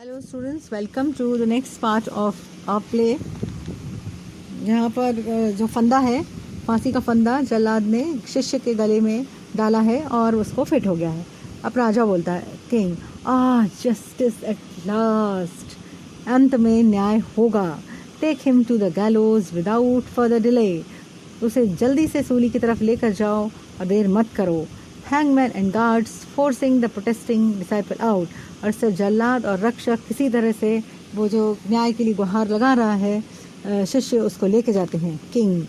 Hello students, welcome to the next part of our play. यहाँ पर जो फंदा है, फांसी का फंदा जल्लाद ने शिष्य के गले में डाला है और उसको फिट हो गया है। अब राजा बोलता है, किंग, जस्टिस एट लास्ट, अंत में न्याय होगा। Take him to the gallows without further delay, उसे जल्दी से सूली की तरफ लेकर जाओ और देर मत करो। Hangman and guards forcing the protesting disciple out, और सिर्फ जल्लाद और रक्षक किसी तरह से वो जो न्याय के लिए गुहार लगा रहा है शिष्य, उसको लेके जाते हैं। King,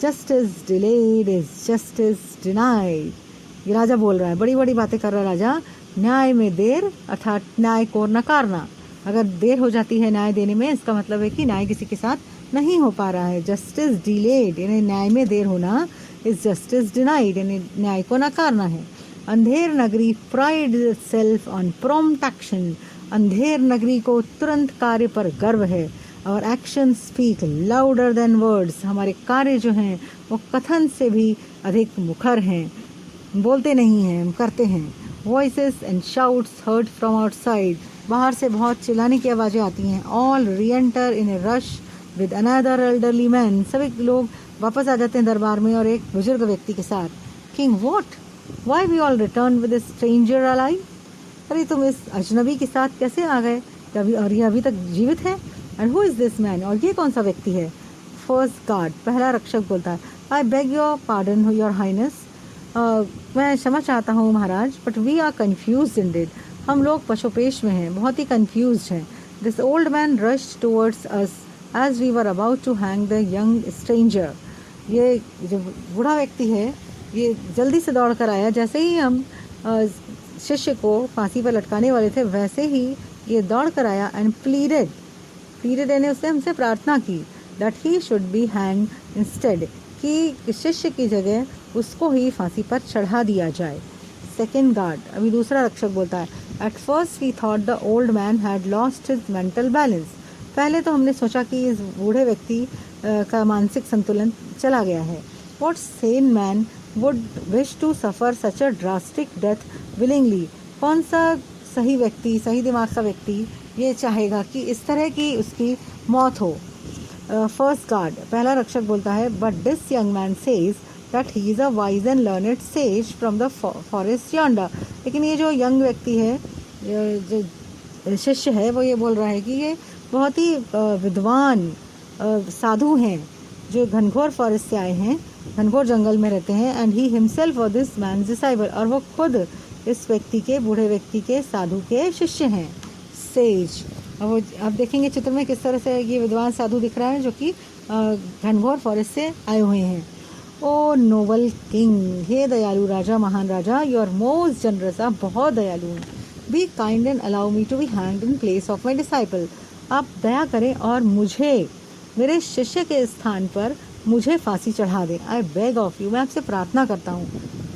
justice delayed is justice denied. ये राजा बोल रहा है, बड़ी बड़ी बातें कर रहा है राजा। न्याय में देर अर्थात न्याय को नकारना। अगर देर हो जाती है न्याय देने में, इसका मतलब है कि न्याय किसी के साथ नहीं हो पा रहा है। जस्टिस डिलेड यानी न्याय में देर होना, इज जस्टिस डिनाइड यानी न्याय को नकारना है। Andher Nagari pride self on prompt action, Andher Nagari को तुरंत कार्य पर गर्व है। और action speak louder than words, हमारे कार्य जो हैं वो कथन से भी अधिक मुखर हैं, बोलते नहीं हैं, हम करते हैं। Voices and shouts heard from outside, बाहर से बहुत चिल्लाने की आवाज़ें आती हैं। All re-enter in A rush with another elderly man, सभी लोग वापस आ जाते हैं दरबार में और एक बुजुर्ग व्यक्ति के साथ। King, what, why we all return with a stranger alive, अरे तुम इस अजनबी के साथ कैसे आ गए, और ये अभी तक जीवित है। And who is this man, और ये कौन सा व्यक्ति है। फर्स्ट गार्ड, पहला रक्षक बोलता है, I beg your pardon your highness, मैं क्षमा चाहता हूँ महाराज, but we are confused indeed, हम लोग पशुपेश में हैं, बहुत ही कन्फ्यूज हैं। This old man rush towards us as we were about to hang the young stranger, ये जो बूढ़ा व्यक्ति है ये जल्दी से दौड़ कर आया, जैसे ही हम शिष्य को फांसी पर लटकाने वाले थे वैसे ही ये दौड़ कर आया। एंड प्लीडेड यानी उसने हमसे प्रार्थना की, that he should be hang instead, कि शिष्य की जगह उसको ही फांसी पर चढ़ा दिया जाए। सेकेंड गार्ड, अभी दूसरा रक्षक बोलता है, at first we thought the old man had lost his mental balance, पहले तो हमने सोचा कि इस बूढ़े व्यक्ति का मानसिक संतुलन चला गया है। What sane man would wish to suffer such a drastic death willingly, कौन सा सही व्यक्ति, सही दिमाग का व्यक्ति ये चाहेगा कि इस तरह की उसकी मौत हो। फर्स्ट गार्ड, पहला रक्षक बोलता है, but this young man says that he is a wise and learned says from the forest yonder, लेकिन ये जो यंग व्यक्ति है, जो शिष्य है, वो ये बोल रहा है कि ये बहुत ही विद्वान साधु हैं जो घनघोर फॉरेस्ट से आए हैं, घनघोर जंगल में रहते हैं। एंड ही हिमसेल्फ और दिस मैन डिसाइपल, और वो खुद इस व्यक्ति के, बूढ़े व्यक्ति के, साधु के शिष्य हैं। सेज, अब वो आप देखेंगे चित्र में किस तरह से ये विद्वान साधु दिख रहा है जो कि घनघोर फॉरेस्ट से आए हुए हैं। ओ नोबल किंग, हे दयालु राजा, महान राजा, यू आर मोस्ट जनरस, आप बहुत दयालु हैं। Be kind and allow me to be hanged in place of my disciple, आप दया करें और मुझे, मेरे शिष्य के स्थान पर मुझे फांसी चढ़ा दें। आई बेग ऑफ यू, मैं आपसे प्रार्थना करता हूँ।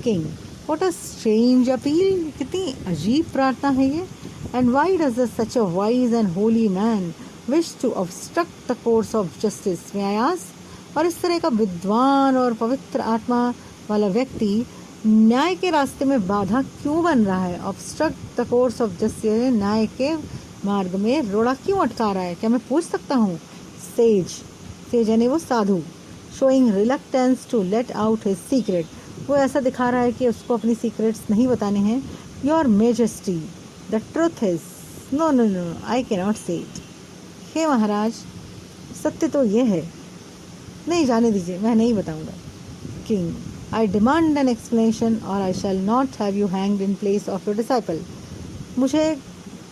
King, what a strange appeal, कितनी अजीब प्रार्थना है ये। And why does such a wise and holy man wish to obstruct the course of justice, may I ask, और इस तरह का विद्वान और पवित्र आत्मा वाला व्यक्ति न्याय के रास्ते में बाधा क्यों बन रहा है। Obstruct the course of justice, न्याय के मार्ग में रोड़ा क्यों अटका रहा है, क्या मैं पूछ सकता हूँ। सेज यानी वो साधु, showing reluctance to let out his secret, वो ऐसा दिखा रहा है कि उसको अपनी सीक्रेट्स नहीं बताने हैं। Your majesty, the truth is, no no no, I can not say it, हे महाराज, सत्य तो ये है, नहीं, जाने दीजिए, मैं नहीं बताऊंगा। King, I demand an explanation और I shall not have you hanged in place of your disciple, मुझे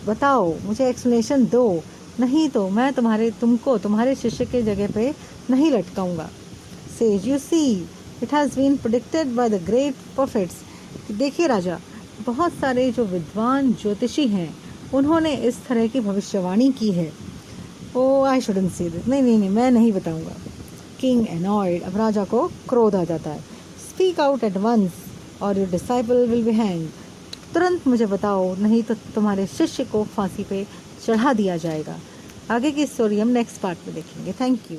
बताओ, मुझे एक्सप्लेनेशन दो, नहीं तो मैं तुमको तुम्हारे शिष्य के जगह पे नहीं लटकाऊंगा। Sage, you see it has been predicted by the great prophets, देखिए राजा, बहुत सारे जो विद्वान ज्योतिषी हैं उन्होंने इस तरह की भविष्यवाणी की है। ओ आई शुडंट से दिस, नहीं, मैं नहीं बताऊंगा। किंग एनॉयड, अब राजा को क्रोध आ जाता है। स्पीक आउट एट वंस और your disciple will be hanged, तुरंत मुझे बताओ, नहीं तो तुम्हारे शिष्य को फांसी पे चढ़ा दिया जाएगा। आगे की स्टोरी हम नेक्स्ट पार्ट में देखेंगे। Thank you.